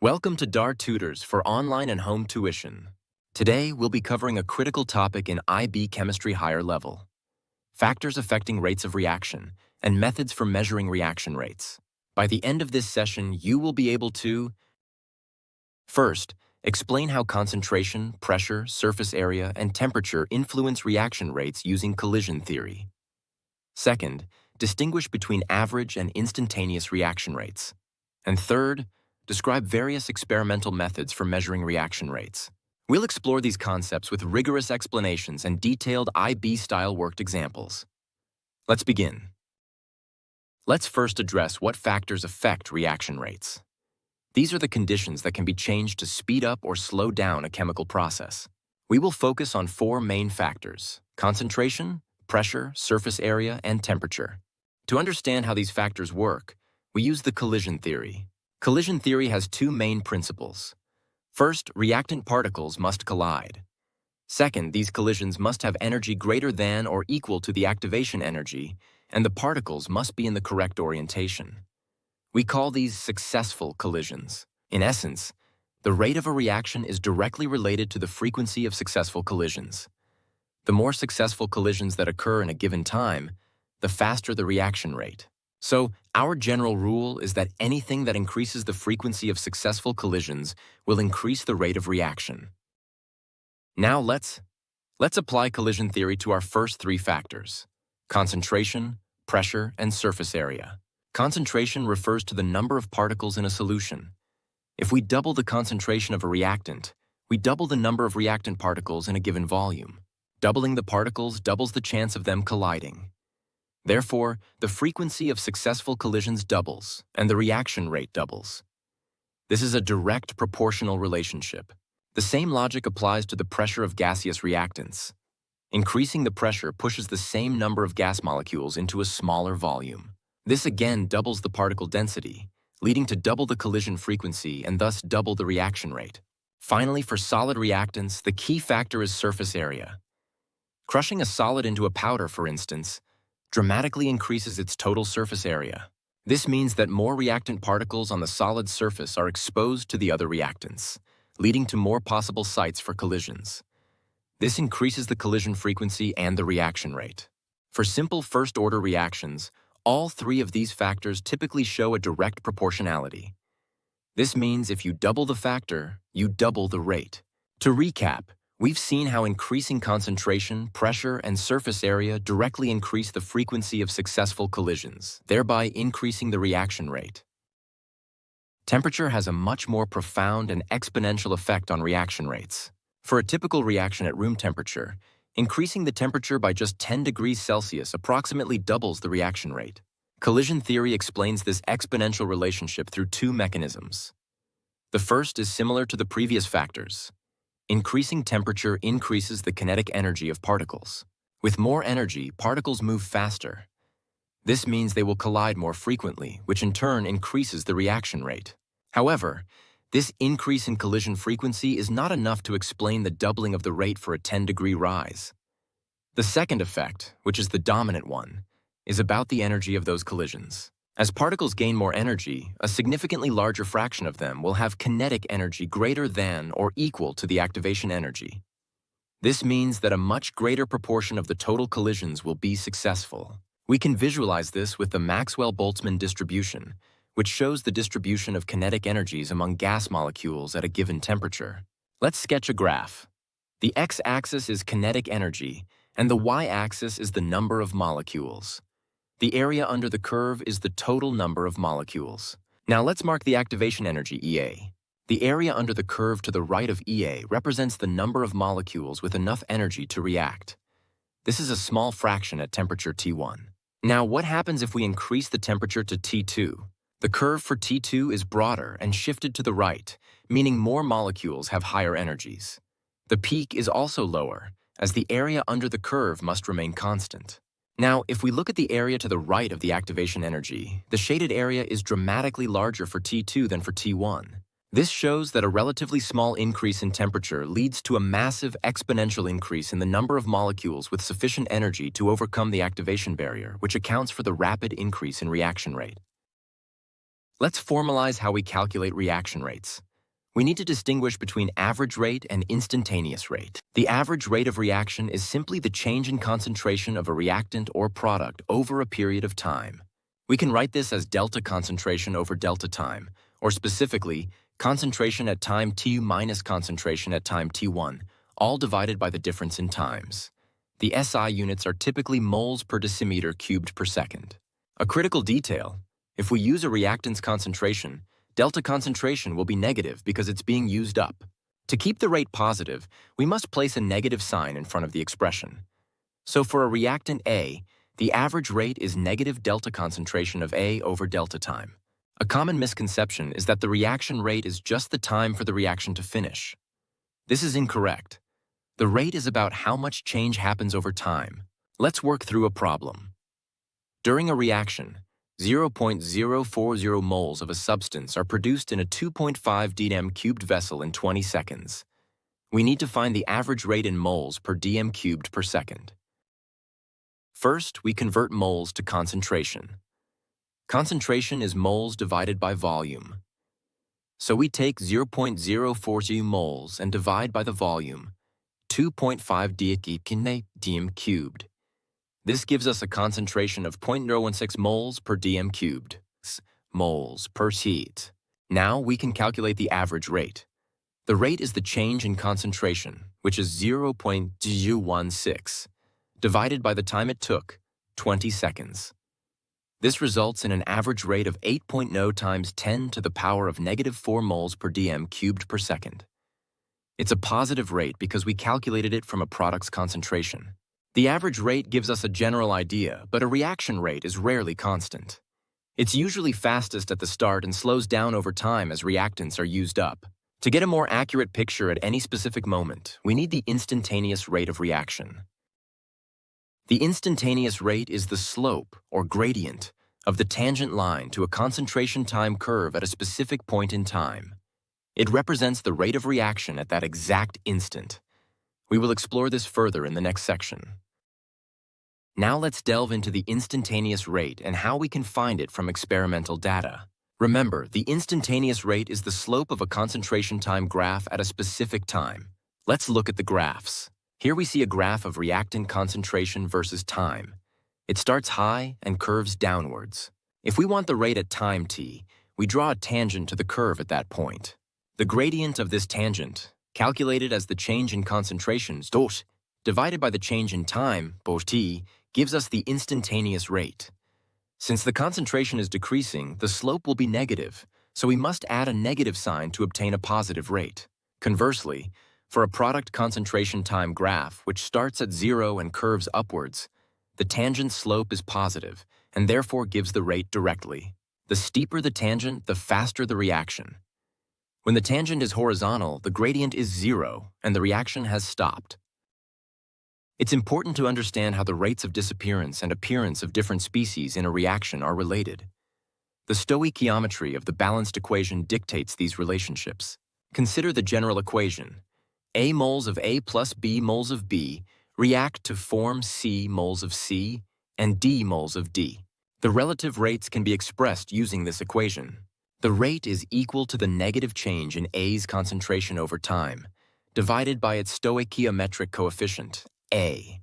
Welcome to DAR Tutors for online and home tuition. Today, we'll be covering a critical topic in IB Chemistry Higher Level: factors affecting rates of reaction and methods for measuring reaction rates. By the end of this session, you will be able to: first, explain how concentration, pressure, surface area, and temperature influence reaction rates using collision theory. Second, distinguish between average and instantaneous reaction rates. And third, describe various experimental methods for measuring reaction rates. We'll explore these concepts with rigorous explanations and detailed IB-style worked examples. Let's begin. Let's first address what factors affect reaction rates. These are the conditions that can be changed to speed up or slow down a chemical process. We will focus on four main factors: concentration, pressure, surface area, and temperature. To understand how these factors work, we use the collision theory. Collision theory has two main principles. First, reactant particles must collide. Second, these collisions must have energy greater than or equal to the activation energy, and the particles must be in the correct orientation. We call these successful collisions. In essence, the rate of a reaction is directly related to the frequency of successful collisions. The more successful collisions that occur in a given time, the faster the reaction rate. So, our general rule is that anything that increases the frequency of successful collisions will increase the rate of reaction. Now let's apply collision theory to our first three factors: concentration, pressure, and surface area. Concentration refers to the number of particles in a solution. If we double the concentration of a reactant, we double the number of reactant particles in a given volume. Doubling the particles doubles the chance of them colliding. Therefore, the frequency of successful collisions doubles, and the reaction rate doubles. This is a direct proportional relationship. The same logic applies to the pressure of gaseous reactants. Increasing the pressure pushes the same number of gas molecules into a smaller volume. This again doubles the particle density, leading to double the collision frequency and thus double the reaction rate. Finally, for solid reactants, the key factor is surface area. Crushing a solid into a powder, for instance, dramatically increases its total surface area. This means that more reactant particles on the solid surface are exposed to the other reactants, leading to more possible sites for collisions. This increases the collision frequency and the reaction rate. For simple first-order reactions, all three of these factors typically show a direct proportionality. This means if you double the factor, you double the rate. To recap, we've seen how increasing concentration, pressure, and surface area directly increase the frequency of successful collisions, thereby increasing the reaction rate. Temperature has a much more profound and exponential effect on reaction rates. For a typical reaction at room temperature, increasing the temperature by just 10 degrees Celsius approximately doubles the reaction rate. Collision theory explains this exponential relationship through two mechanisms. The first is similar to the previous factors. Increasing temperature increases the kinetic energy of particles. With more energy, particles move faster. This means they will collide more frequently, which in turn increases the reaction rate. However, this increase in collision frequency is not enough to explain the doubling of the rate for a 10-degree rise. The second effect, which is the dominant one, is about the energy of those collisions. As particles gain more energy, a significantly larger fraction of them will have kinetic energy greater than or equal to the activation energy. This means that a much greater proportion of the total collisions will be successful. We can visualize this with the Maxwell-Boltzmann distribution, which shows the distribution of kinetic energies among gas molecules at a given temperature. Let's sketch a graph. The x-axis is kinetic energy, and the y-axis is the number of molecules. The area under the curve is the total number of molecules. Now let's mark the activation energy, EA. The area under the curve to the right of EA represents the number of molecules with enough energy to react. This is a small fraction at temperature T1. Now what happens if we increase the temperature to T2? The curve for T2 is broader and shifted to the right, meaning more molecules have higher energies. The peak is also lower, as the area under the curve must remain constant. Now, if we look at the area to the right of the activation energy, the shaded area is dramatically larger for T2 than for T1. This shows that a relatively small increase in temperature leads to a massive exponential increase in the number of molecules with sufficient energy to overcome the activation barrier, which accounts for the rapid increase in reaction rate. Let's formalize how we calculate reaction rates. We need to distinguish between average rate and instantaneous rate. The average rate of reaction is simply the change in concentration of a reactant or product over a period of time. We can write this as delta concentration over delta time, or specifically, concentration at time t minus concentration at time t1, all divided by the difference in times. The SI units are typically moles per decimeter cubed per second. A critical detail: if we use a reactant's concentration, delta concentration will be negative because it's being used up. To keep the rate positive, we must place a negative sign in front of the expression. So for a reactant A, the average rate is negative delta concentration of A over delta time. A common misconception is that the reaction rate is just the time for the reaction to finish. This is incorrect. The rate is about how much change happens over time. Let's work through a problem. During a reaction, 0.040 moles of a substance are produced in a 2.5 dm cubed vessel in 20 seconds. We need to find the average rate in moles per dm cubed per second. First, we convert moles to concentration. Concentration is moles divided by volume. So we take 0.040 moles and divide by the volume, 2.5 dm cubed. This gives us a concentration of 0.016 moles per dm cubed, moles per heat. Now we can calculate the average rate. The rate is the change in concentration, which is 0.016, divided by the time it took, 20 seconds. This results in an average rate of 8.0 times 10 to the power of negative 4 moles per dm cubed per second. It's a positive rate because we calculated it from a product's concentration. The average rate gives us a general idea, but a reaction rate is rarely constant. It's usually fastest at the start and slows down over time as reactants are used up. To get a more accurate picture at any specific moment, we need the instantaneous rate of reaction. The instantaneous rate is the slope, or gradient, of the tangent line to a concentration time curve at a specific point in time. It represents the rate of reaction at that exact instant. We will explore this further in the next section. Now let's delve into the instantaneous rate and how we can find it from experimental data. Remember, the instantaneous rate is the slope of a concentration time graph at a specific time. Let's look at the graphs. Here we see a graph of reactant concentration versus time. It starts high and curves downwards. If we want the rate at time t, we draw a tangent to the curve at that point. The gradient of this tangent, calculated as the change in concentration dot, divided by the change in time t, gives us the instantaneous rate. Since the concentration is decreasing, the slope will be negative, so we must add a negative sign to obtain a positive rate. Conversely, for a product concentration time graph which starts at 0 and curves upwards, the tangent slope is positive and therefore gives the rate directly. The steeper the tangent, the faster the reaction. When the tangent is horizontal, the gradient is 0 and the reaction has stopped. It's important to understand how the rates of disappearance and appearance of different species in a reaction are related. The stoichiometry of the balanced equation dictates these relationships. Consider the general equation. A moles of A plus B moles of B react to form C moles of C and D moles of D. The relative rates can be expressed using this equation. The rate is equal to the negative change in A's concentration over time, divided by its stoichiometric coefficient, A.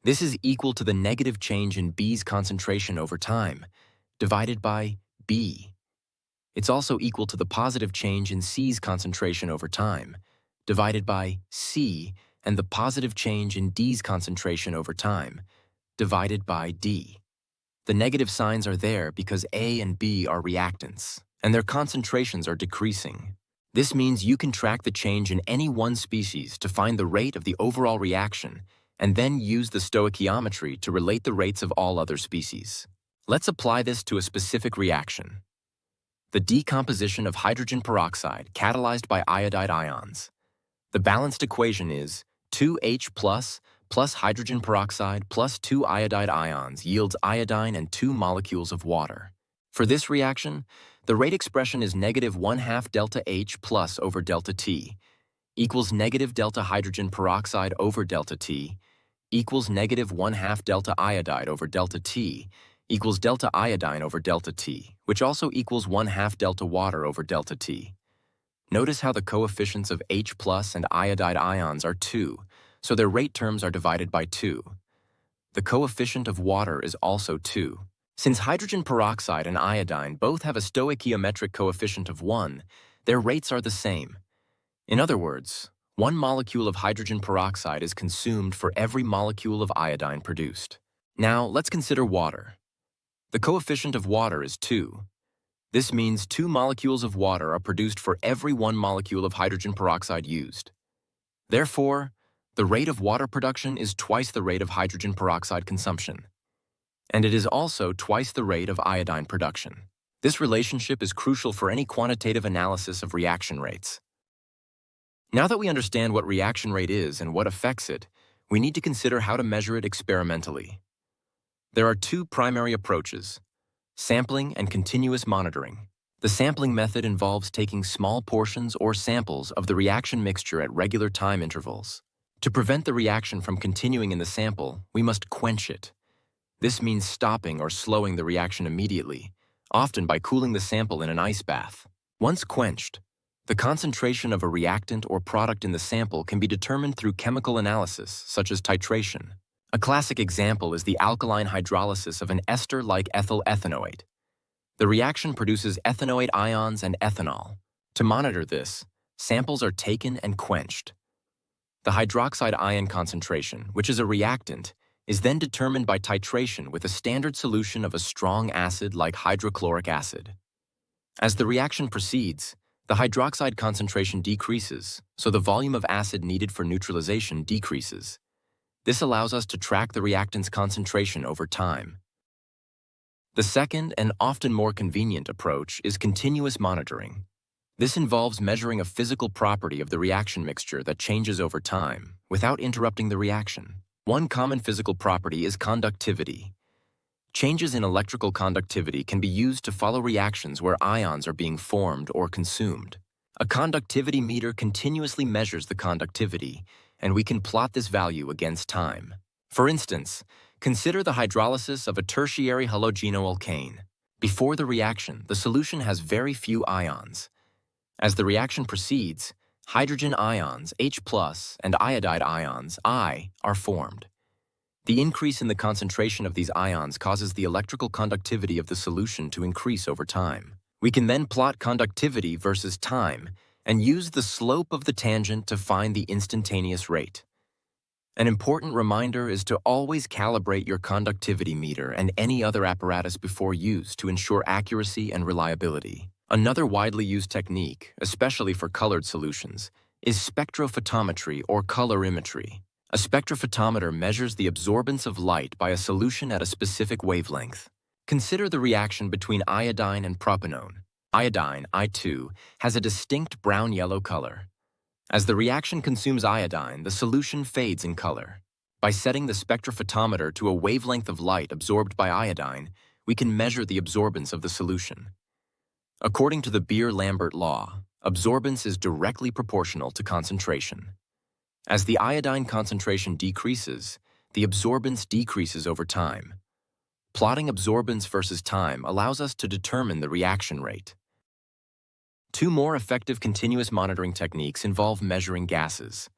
This is equal to the negative change in B's concentration over time, divided by B. It's also equal to the positive change in C's concentration over time, divided by C, and the positive change in D's concentration over time, divided by D. The negative signs are there because A and B are reactants, and their concentrations are decreasing. This means you can track the change in any one species to find the rate of the overall reaction and then use the stoichiometry to relate the rates of all other species. Let's apply this to a specific reaction. The decomposition of hydrogen peroxide catalyzed by iodide ions. The balanced equation is 2H plus hydrogen peroxide plus 2 iodide ions yields iodine and 2 molecules of water. For this reaction, the rate expression is negative 1/2 delta H plus over delta T equals negative delta hydrogen peroxide over delta T equals negative 1/2 delta iodide over delta T equals delta iodine over delta T, which also equals 1/2 delta water over delta T. Notice how the coefficients of H plus and iodide ions are 2, so their rate terms are divided by 2. The coefficient of water is also 2. Since hydrogen peroxide and iodine both have a stoichiometric coefficient of 1, their rates are the same. In other words, 1 molecule of hydrogen peroxide is consumed for every molecule of iodine produced. Now, let's consider water. The coefficient of water is 2. This means 2 molecules of water are produced for every 1 molecule of hydrogen peroxide used. Therefore, the rate of water production is twice the rate of hydrogen peroxide consumption. And it is also twice the rate of iodine production. This relationship is crucial for any quantitative analysis of reaction rates. Now that we understand what reaction rate is and what affects it, we need to consider how to measure it experimentally. There are 2 primary approaches: sampling and continuous monitoring. The sampling method involves taking small portions or samples of the reaction mixture at regular time intervals. To prevent the reaction from continuing in the sample, we must quench it. This means stopping or slowing the reaction immediately, often by cooling the sample in an ice bath. Once quenched, the concentration of a reactant or product in the sample can be determined through chemical analysis, such as titration. A classic example is the alkaline hydrolysis of an ester like ethyl ethanoate. The reaction produces ethanoate ions and ethanol. To monitor this, samples are taken and quenched. The hydroxide ion concentration, which is a reactant, is then determined by titration with a standard solution of a strong acid like hydrochloric acid. As the reaction proceeds, the hydroxide concentration decreases, so the volume of acid needed for neutralization decreases. This allows us to track the reactant's concentration over time. The second and often more convenient approach is continuous monitoring. This involves measuring a physical property of the reaction mixture that changes over time without interrupting the reaction. One common physical property is conductivity. Changes in electrical conductivity can be used to follow reactions where ions are being formed or consumed. A conductivity meter continuously measures the conductivity, and we can plot this value against time. For instance, consider the hydrolysis of a tertiary halogenoalkane. Before the reaction, the solution has very few ions. As the reaction proceeds, hydrogen ions, H+, and iodide ions, I, are formed. The increase in the concentration of these ions causes the electrical conductivity of the solution to increase over time. We can then plot conductivity versus time and use the slope of the tangent to find the instantaneous rate. An important reminder is to always calibrate your conductivity meter and any other apparatus before use to ensure accuracy and reliability. Another widely used technique, especially for colored solutions, is spectrophotometry or colorimetry. A spectrophotometer measures the absorbance of light by a solution at a specific wavelength. Consider the reaction between iodine and propanone. Iodine, I2, has a distinct brown-yellow color. As the reaction consumes iodine, the solution fades in color. By setting the spectrophotometer to a wavelength of light absorbed by iodine, we can measure the absorbance of the solution. According to the Beer-Lambert law, absorbance is directly proportional to concentration. As the iodine concentration decreases, the absorbance decreases over time. Plotting absorbance versus time allows us to determine the reaction rate. 2 more effective continuous monitoring techniques involve measuring gases.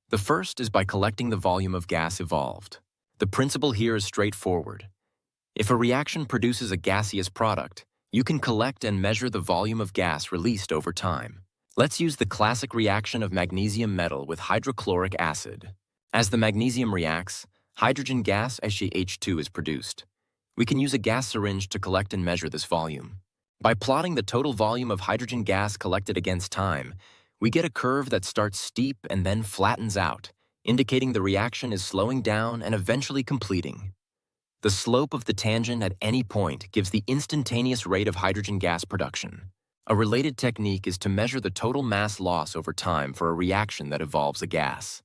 The first is by collecting the volume of gas evolved. The principle here is straightforward. If a reaction produces a gaseous product, you can collect and measure the volume of gas released over time. Let's use the classic reaction of magnesium metal with hydrochloric acid. As the magnesium reacts, hydrogen gas HCl is produced. We can use a gas syringe to collect and measure this volume. By plotting the total volume of hydrogen gas collected against time, we get a curve that starts steep and then flattens out, indicating the reaction is slowing down and eventually completing. The slope of the tangent at any point gives the instantaneous rate of hydrogen gas production. A related technique is to measure the total mass loss over time for a reaction that evolves a gas.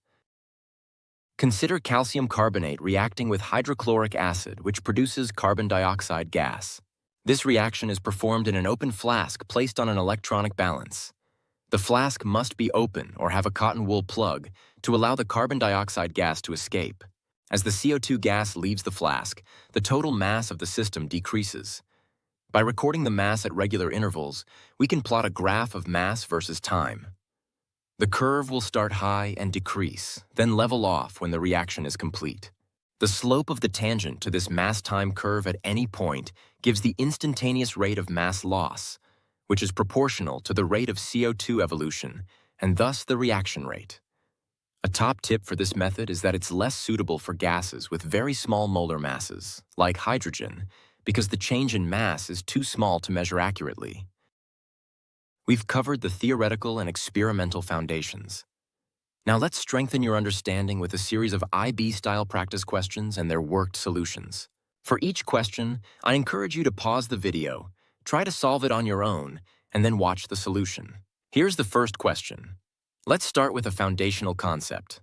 Consider calcium carbonate reacting with hydrochloric acid, which produces carbon dioxide gas. This reaction is performed in an open flask placed on an electronic balance. The flask must be open or have a cotton wool plug to allow the carbon dioxide gas to escape. As the CO2 gas leaves the flask, the total mass of the system decreases. By recording the mass at regular intervals, we can plot a graph of mass versus time. The curve will start high and decrease, then level off when the reaction is complete. The slope of the tangent to this mass-time curve at any point gives the instantaneous rate of mass loss, which is proportional to the rate of CO2 evolution, and thus the reaction rate. A top tip for this method is that it's less suitable for gases with very small molar masses, like hydrogen, because the change in mass is too small to measure accurately. We've covered the theoretical and experimental foundations. Now let's strengthen your understanding with a series of IB-style practice questions and their worked solutions. For each question, I encourage you to pause the video, try to solve it on your own, and then watch the solution. Here's the first question. Let's start with a foundational concept.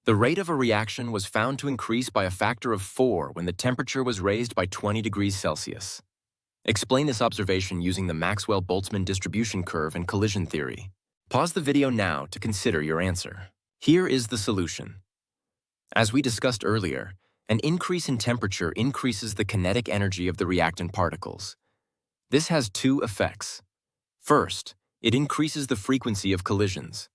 The rate of a reaction was found to increase by a factor of 4 when the temperature was raised by 20 degrees Celsius. Explain this observation using the Maxwell-Boltzmann distribution curve and collision theory. Pause the video now to consider your answer. Here is the solution. As we discussed earlier, an increase in temperature increases the kinetic energy of the reactant particles. This has two effects. First, it increases the frequency of collisions.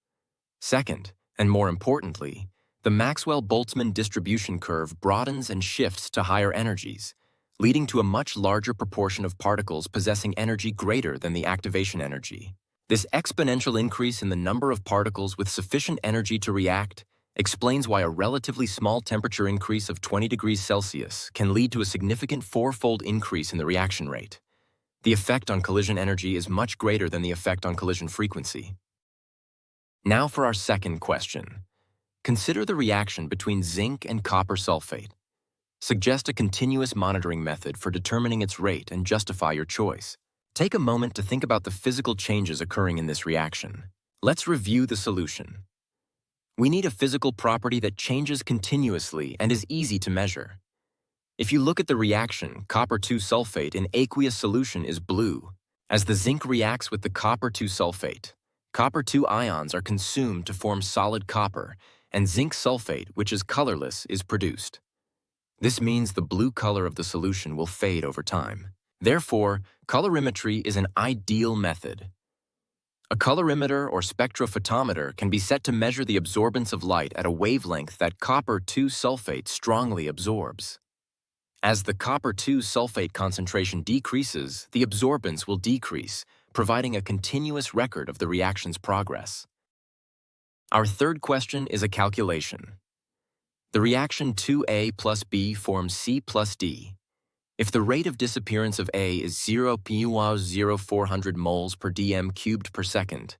Second, and more importantly, the Maxwell-Boltzmann distribution curve broadens and shifts to higher energies, leading to a much larger proportion of particles possessing energy greater than the activation energy. This exponential increase in the number of particles with sufficient energy to react explains why a relatively small temperature increase of 20 degrees Celsius can lead to a significant four-fold increase in the reaction rate. The effect on collision energy is much greater than the effect on collision frequency. Now for our second question. Consider the reaction between zinc and copper sulfate. Suggest a continuous monitoring method for determining its rate and justify your choice. Take a moment to think about the physical changes occurring in this reaction. Let's review the solution. We need a physical property that changes continuously and is easy to measure. If you look at the reaction, copper-2 sulfate in aqueous solution is blue. As the zinc reacts with the copper-2 sulfate, copper-2 ions are consumed to form solid copper, and zinc sulfate, which is colorless, is produced. This means the blue color of the solution will fade over time. Therefore, colorimetry is an ideal method. A colorimeter or spectrophotometer can be set to measure the absorbance of light at a wavelength that copper-2 sulfate strongly absorbs. As the copper-2 sulfate concentration decreases, the absorbance will decrease, providing a continuous record of the reaction's progress. Our third question is a calculation. The reaction 2A plus B forms C plus D. If the rate of disappearance of A is 0.0400 moles per dm cubed per second,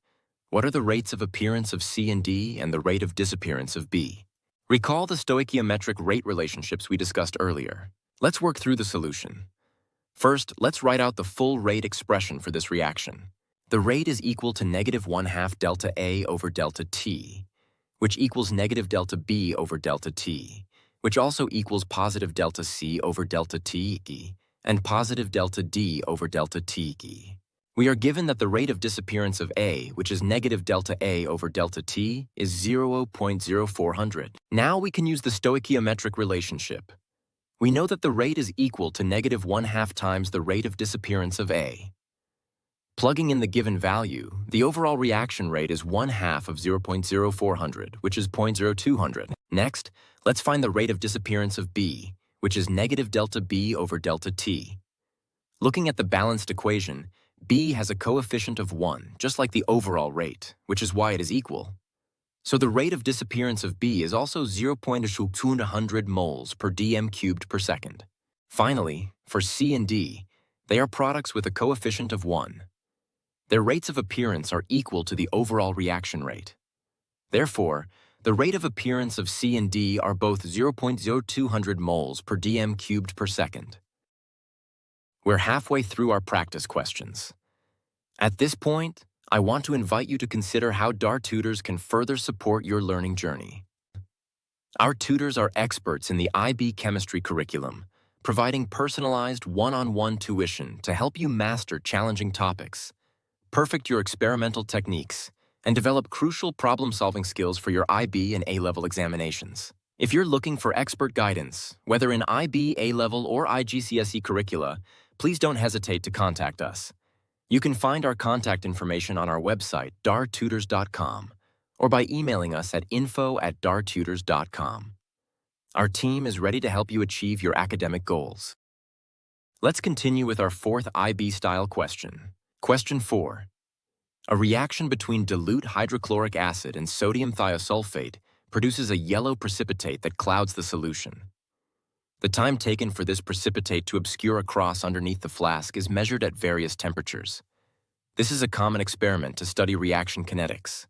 what are the rates of appearance of C and D and the rate of disappearance of B? Recall the stoichiometric rate relationships we discussed earlier. Let's work through the solution. First, let's write out the full rate expression for this reaction. The rate is equal to -1/2 delta A over delta T, which equals negative delta B over delta T, which also equals positive delta C over delta T, and positive delta D over delta T. We are given that the rate of disappearance of A, which is negative delta A over delta T, is 0.0400. Now we can use the stoichiometric relationship. We know that the rate is equal to -1/2 times the rate of disappearance of A. Plugging in the given value, the overall reaction rate is 1/2 of 0.0400, which is 0.0200. Next, let's find the rate of disappearance of B, which is negative delta B over delta T. Looking at the balanced equation, B has a coefficient of 1, just like the overall rate, which is why it is equal. So the rate of disappearance of B is also 0.200 moles per dm cubed per second. Finally, for C and D, they are products with a coefficient of 1. Their rates of appearance are equal to the overall reaction rate. Therefore, the rate of appearance of C and D are both 0.0200 moles per dm cubed per second. We're halfway through our practice questions. At this point, I want to invite you to consider how DAR tutors can further support your learning journey. Our tutors are experts in the IB chemistry curriculum, providing personalized one-on-one tuition to help you master challenging topics, perfect your experimental techniques, and develop crucial problem-solving skills for your IB and A-level examinations. If you're looking for expert guidance, whether in IB, A-level, or IGCSE curricula, please don't hesitate to contact us. You can find our contact information on our website, dartutors.com, or by emailing us at info@dartutors.com. Our team is ready to help you achieve your academic goals. Let's continue with our fourth IB-style question. Question 4. A reaction between dilute hydrochloric acid and sodium thiosulfate produces a yellow precipitate that clouds the solution. The time taken for this precipitate to obscure a cross underneath the flask is measured at various temperatures. This is a common experiment to study reaction kinetics.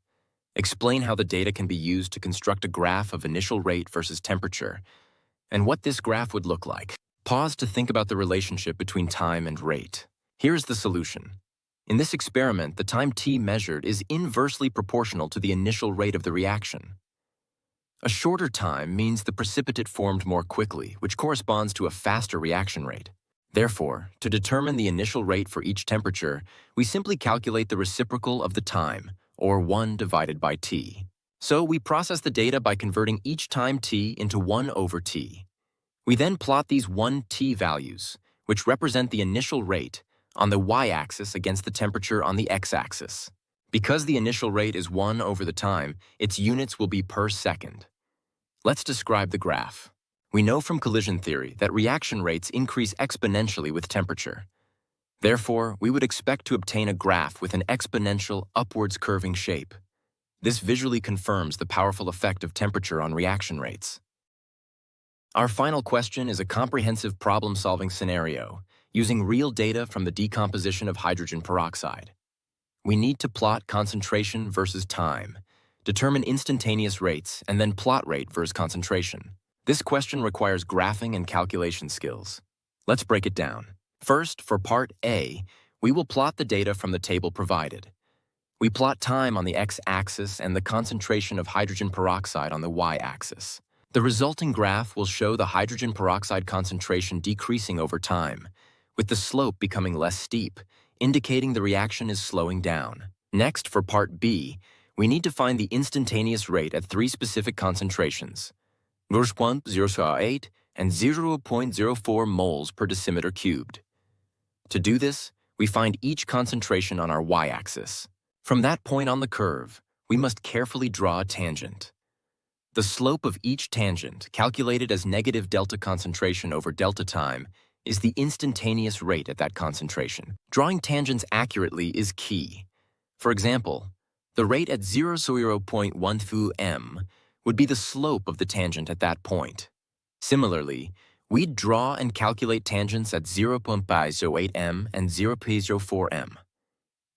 Explain how the data can be used to construct a graph of initial rate versus temperature, and what this graph would look like. Pause to think about the relationship between time and rate. Here's the solution. In this experiment, the time t measured is inversely proportional to the initial rate of the reaction. A shorter time means the precipitate formed more quickly, which corresponds to a faster reaction rate. Therefore, to determine the initial rate for each temperature, we simply calculate the reciprocal of the time, or 1 divided by t. So we process the data by converting each time t into 1 over t. We then plot these 1t values, which represent the initial rate, on the y-axis against the temperature on the x-axis. Because the initial rate is 1 over the time, its units will be per second. Let's describe the graph. We know from collision theory that reaction rates increase exponentially with temperature. Therefore, we would expect to obtain a graph with an exponential, upwards curving shape. This visually confirms the powerful effect of temperature on reaction rates. Our final question is a comprehensive problem-solving scenario, using real data from the decomposition of hydrogen peroxide. We need to plot concentration versus time, determine instantaneous rates, and then plot rate versus concentration. This question requires graphing and calculation skills. Let's break it down. First, for part A, we will plot the data from the table provided. We plot time on the x-axis and the concentration of hydrogen peroxide on the y-axis. The resulting graph will show the hydrogen peroxide concentration decreasing over time, with the slope becoming less steep, indicating the reaction is slowing down. Next, for part B, we need to find the instantaneous rate at 3 specific concentrations, 0.008 and 0.04 moles per decimeter cubed. To do this, we find each concentration on our y-axis. From that point on the curve, we must carefully draw a tangent. The slope of each tangent, calculated as negative delta concentration over delta time, is the instantaneous rate at that concentration. Drawing tangents accurately is key. For example, the rate at 0.12 m would be the slope of the tangent at that point. Similarly, we'd draw and calculate tangents at 0.08 m and 0.04 m.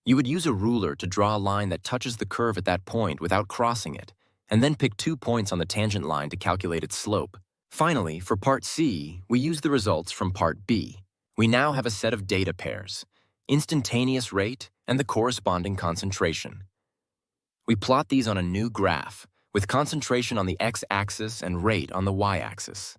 You would use a ruler to draw a line that touches the curve at that point without crossing it, and then pick 2 points on the tangent line to calculate its slope. Finally, for part C, we use the results from part B. We now have a set of data pairs, instantaneous rate and the corresponding concentration. We plot these on a new graph, with concentration on the x-axis and rate on the y-axis.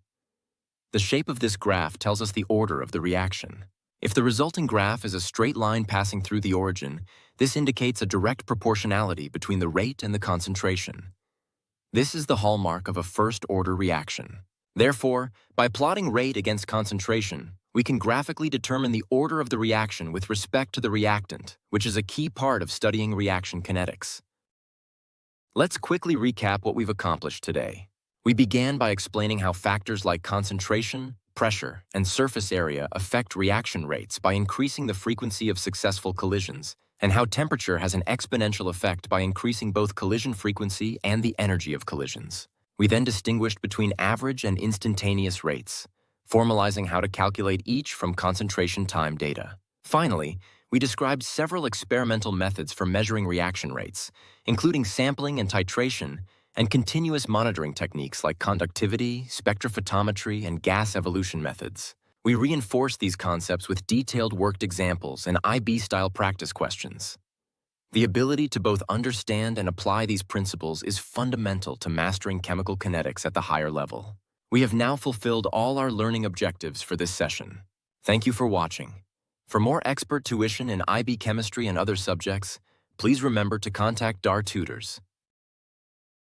The shape of this graph tells us the order of the reaction. If the resulting graph is a straight line passing through the origin, this indicates a direct proportionality between the rate and the concentration. This is the hallmark of a first-order reaction. Therefore, by plotting rate against concentration, we can graphically determine the order of the reaction with respect to the reactant, which is a key part of studying reaction kinetics. Let's quickly recap what we've accomplished today. We began by explaining how factors like concentration, pressure, and surface area affect reaction rates by increasing the frequency of successful collisions, and how temperature has an exponential effect by increasing both collision frequency and the energy of collisions. We then distinguished between average and instantaneous rates, formalizing how to calculate each from concentration time data. Finally, we described several experimental methods for measuring reaction rates, including sampling and titration, and continuous monitoring techniques like conductivity, spectrophotometry, and gas evolution methods. We reinforced these concepts with detailed worked examples and IB-style practice questions. The ability to both understand and apply these principles is fundamental to mastering chemical kinetics at the higher level. We have now fulfilled all our learning objectives for this session. Thank you for watching. For more expert tuition in IB chemistry and other subjects, please remember to contact DAR Tutors.